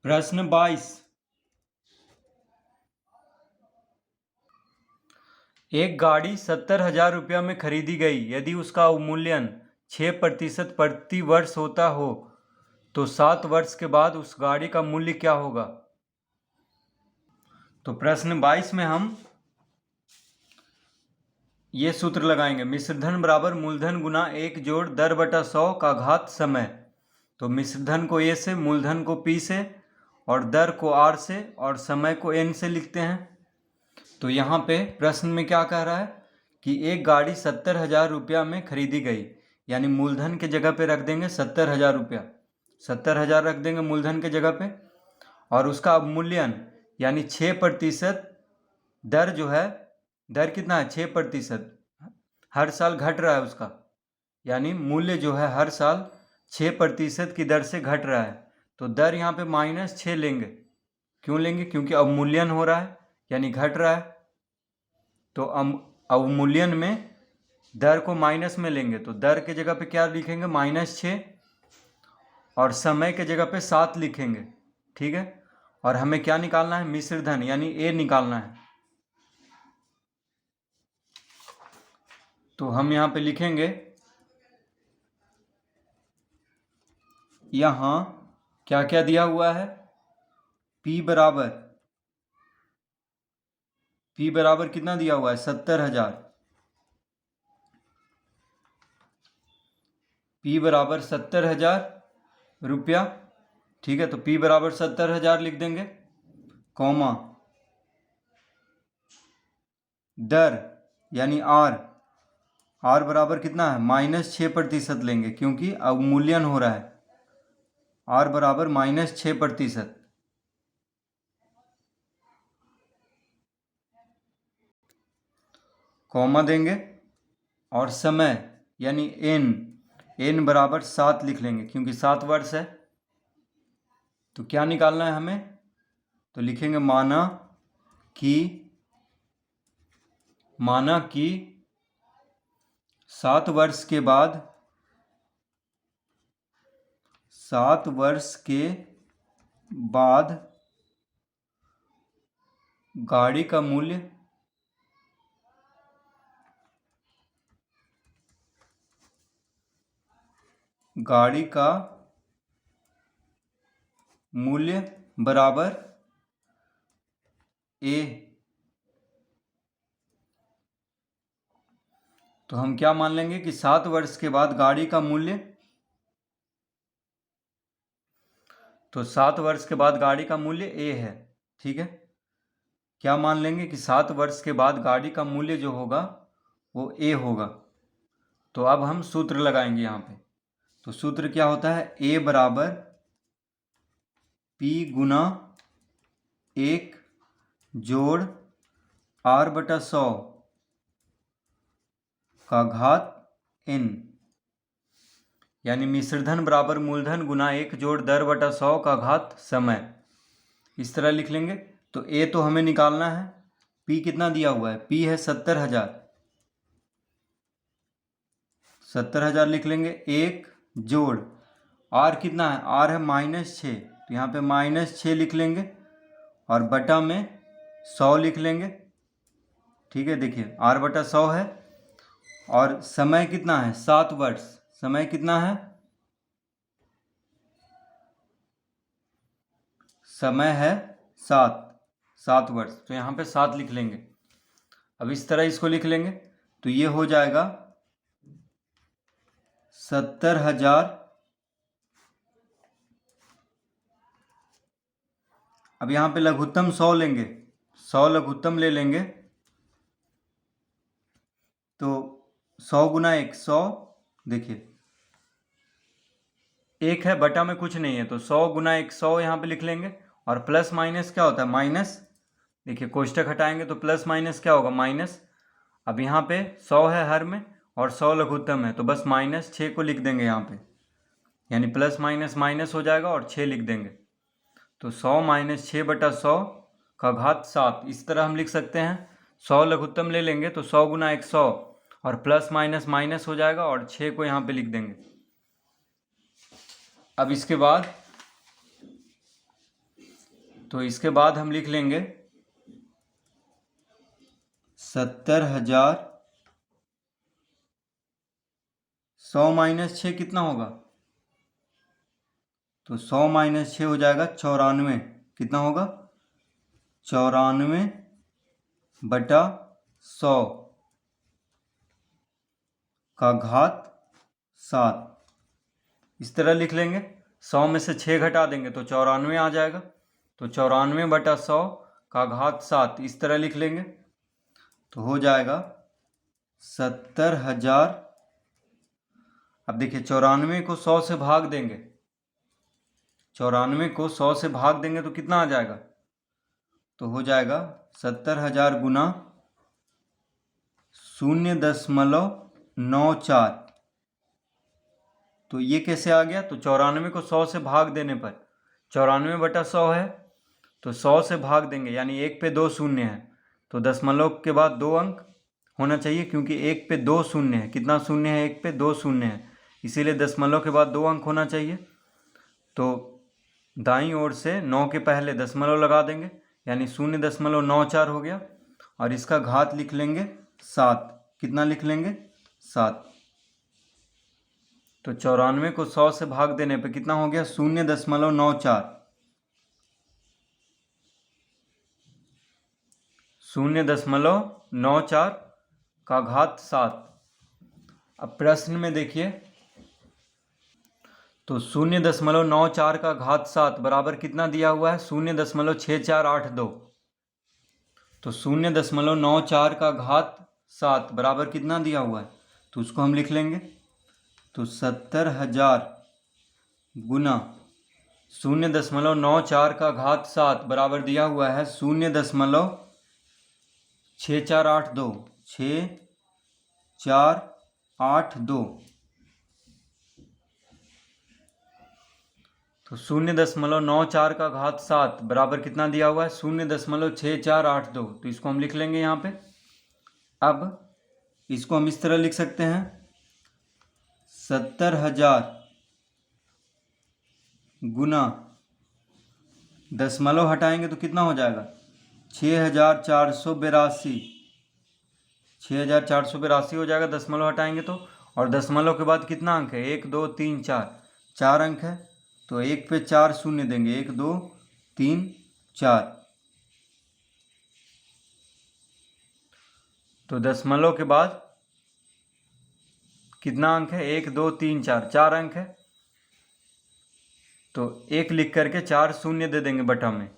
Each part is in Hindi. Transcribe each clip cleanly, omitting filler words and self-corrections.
प्रश्न 22। एक गाड़ी 70,000 रुपया में खरीदी गई। यदि उसका अवमूल्यन 6% प्रति वर्ष होता हो तो 7 वर्ष के बाद उस गाड़ी का मूल्य क्या होगा। तो प्रश्न 22 में हम ये सूत्र लगाएंगे, मिश्रधन बराबर मूलधन गुना 1 जोड़ दर बटा 100 का घात समय। तो मिश्रधन को ए से, मूलधन को पी से और दर को आर से और समय को एन से लिखते हैं। तो यहाँ पे प्रश्न में क्या कह रहा है कि एक गाड़ी 70,000 रुपया में खरीदी गई, यानी मूलधन के जगह पे रख देंगे 70,000 रुपया, 70,000 रख देंगे मूलधन के जगह पे, और उसका अवमूल्यन यानी 6% दर जो है, दर कितना है 6%, हर साल घट रहा है उसका, यानी मूल्य जो है हर साल 6% की दर से घट रहा है। तो दर यहाँ पे -6 लेंगे। क्यों लेंगे? क्योंकि अवमूल्यन हो रहा है यानी घट रहा है। तो अवमूल्यन में दर को माइनस में लेंगे, तो दर के जगह पे क्या लिखेंगे -6 और समय के जगह पे 7 लिखेंगे। ठीक है, और हमें क्या निकालना है? मिश्रधन यानी ए निकालना है। तो हम यहाँ पे लिखेंगे, यहाँ क्या क्या दिया हुआ है, P बराबर कितना दिया हुआ है 70,000, P बराबर 70,000 रुपया। ठीक है, तो P बराबर 70,000 लिख देंगे, कॉमा दर यानी आर बराबर कितना है -6% लेंगे क्योंकि अवमूल्यन हो रहा है। आर बराबर -6%, कॉमा देंगे, और समय यानी एन बराबर 7 लिख लेंगे क्योंकि 7 वर्ष है। तो क्या निकालना है हमें? तो लिखेंगे माना कि 7 वर्ष के बाद गाड़ी का मूल्य बराबर ए। तो हम क्या मान लेंगे कि 7 वर्ष के बाद गाड़ी का मूल्य, तो 7 वर्ष के बाद गाड़ी का मूल्य ए है। ठीक है, क्या मान लेंगे कि 7 वर्ष के बाद गाड़ी का मूल्य जो होगा वो ए होगा। तो अब हम सूत्र लगाएंगे यहाँ पे। तो सूत्र क्या होता है? ए बराबर P गुना 1 जोड़ R बटा 100 का घात n, यानी मिश्रधन बराबर मूलधन गुना 1 जोड़ दर बटा 100 का घात समय। इस तरह लिख लेंगे। तो ए तो हमें निकालना है, P कितना दिया हुआ है? P है 70,000, 70,000 लिख लेंगे। 1 जोड़ R कितना है? R है -6, तो यहाँ पे -6 लिख लेंगे और बटा में 100 लिख लेंगे। ठीक है, देखिए R बटा 100 है, और समय कितना है? 7 वर्ष। समय कितना है? समय है 7 वर्ष, तो यहाँ पे 7 लिख लेंगे। अब इस तरह इसको लिख लेंगे, तो ये हो जाएगा 70,000। अब यहाँ पे लघुत्तम 100 लेंगे, 100 लघुत्तम ले लेंगे। तो 100 गुना 1 100, देखिए 1 है, बटा में कुछ नहीं है, तो 100 गुना 1 100 यहाँ पे लिख लेंगे। और प्लस माइनस क्या होता है? माइनस। देखिए कोष्टक हटाएंगे तो प्लस माइनस क्या होगा? माइनस। अब यहाँ पे 100 है हर में और 100 लघुत्तम है, तो बस -6 को लिख देंगे यहाँ पे, यानी प्लस माइनस माइनस हो जाएगा और 6 लिख देंगे। तो 100 - 6 बटा 100 का घात 7, इस तरह हम लिख सकते हैं। 100 लघुत्तम ले लेंगे तो 100 गुना 1 100 और प्लस माइनस माइनस हो जाएगा और 6 को यहाँ पे लिख देंगे। अब इसके बाद तो इसके बाद हम लिख लेंगे 70,000। 100 माइनस 6 कितना होगा? तो 100 माइनस 6 हो जाएगा 94। कितना होगा? 94/100 का घात 7। इस तरह लिख लेंगे। 100 में से 6 घटा देंगे तो 94 आ जाएगा। तो 94/100 का घात 7 इस तरह लिख लेंगे। तो हो जाएगा 70,000। अब देखिए 94 को 100 से भाग देंगे। 94 को 100 से भाग देंगे तो कितना आ जाएगा? तो हो जाएगा 70,000 गुना 0.94। तो ये कैसे आ गया? तो 94 को 100 से भाग देने पर 94/100 है, तो 100 से भाग देंगे यानी 1 पे 2 शून्य है, तो दशमलव के बाद 2 अंक होना चाहिए, क्योंकि 1 पे 2 शून्य है। कितना शून्य है? 1 पे 2 शून्य है, इसीलिए दशमलव के बाद 2 अंक होना चाहिए। तो दाईं ओर से 9 के पहले दशमलव लगा देंगे यानी 0.94 हो गया, और इसका घात लिख लेंगे 7। कितना लिख लेंगे? 7। तो 94 को 100 से भाग देने पे कितना हो गया? 0.94। 0.94 का घात 7। अब प्रश्न में देखिए, तो 0.94 का घात 7 बराबर कितना दिया हुआ है? 0.6482। तो 0.94 का घात 7 बराबर कितना दिया हुआ है? तो उसको हम लिख लेंगे। तो 70,000 गुना 0.94 का घात 7 बराबर दिया हुआ है 0.6482। 6482। तो 0.94 का घात 7 बराबर कितना दिया हुआ है? 0.6482। तो इसको हम लिख लेंगे यहाँ पे। अब इसको हम इस तरह लिख सकते हैं, 70,000 गुना दशमलव हटाएंगे तो कितना हो जाएगा? 6,482। 6,482 हो जाएगा दशमलव हटाएंगे तो। और दशमलव के बाद कितना अंक है? 1 2 3 4, 4 अंक है, तो 1 पे 4 शून्य देंगे, 1 2 3 4। तो दशमलव के बाद कितना अंक है? 1 2 3 4, 4 अंक है, तो 1 लिख करके 4 शून्य दे देंगे बटा में।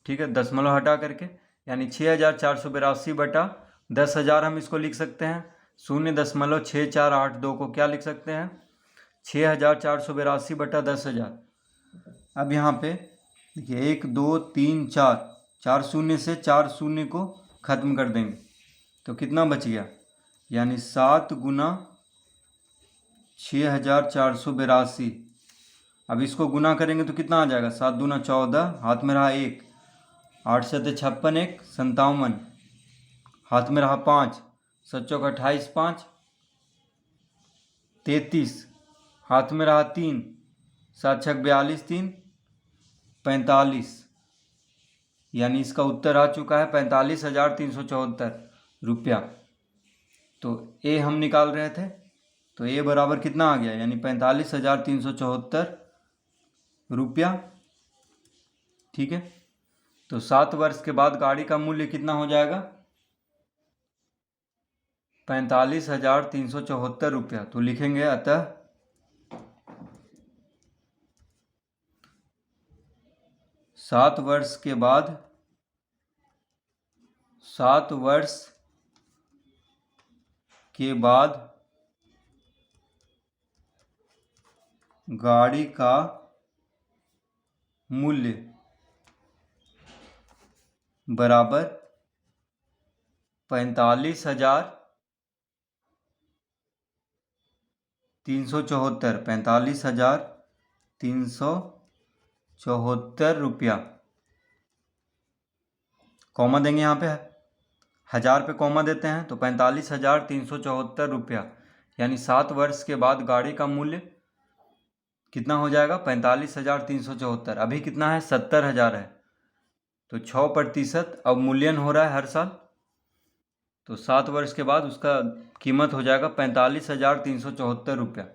ठीक है, दशमलव हटा करके, यानी 6,482 बटा 10,000 हम इसको लिख सकते हैं। 0.6482 को क्या लिख सकते हैं? 6,482 बटा 10,000। अब यहाँ पे देखिए 1 2 3 4, 4 शून्य से 4 शून्य को खत्म कर देंगे तो कितना बच गया? यानी 7 गुना 6,482। अब इसको गुना करेंगे तो कितना आ जाएगा? 7 दूना 14, हाथ में रहा 1, 8 7 56, 1 57, हाथ में रहा 5, 7 चौक 28, 5 33, हाथ में रहा 3, 7 छक 42, 3 45। यानी इसका उत्तर आ चुका है 45,374 रुपया। तो ए हम निकाल रहे थे, तो ए बराबर कितना आ गया? यानी 45,374 रुपया। ठीक है, तो 7 वर्ष के बाद गाड़ी का मूल्य कितना हो जाएगा? 45,374 रुपया। तो लिखेंगे, अतः 7 वर्ष के बाद, 7 वर्ष के बाद गाड़ी का मूल्य बराबर 45,374, 45,374 रुपया। कॉमा देंगे यहाँ पे, 1000 पे कॉमा देते हैं तो 45,374 रुपया। यानी 7 वर्ष के बाद गाड़ी का मूल्य कितना हो जाएगा? 45,374। अभी कितना है? 70,000 है, तो 6% अवमूल्यन हो रहा है हर साल। तो 7 वर्ष के बाद उसका कीमत हो जाएगा 45,374 रुपया।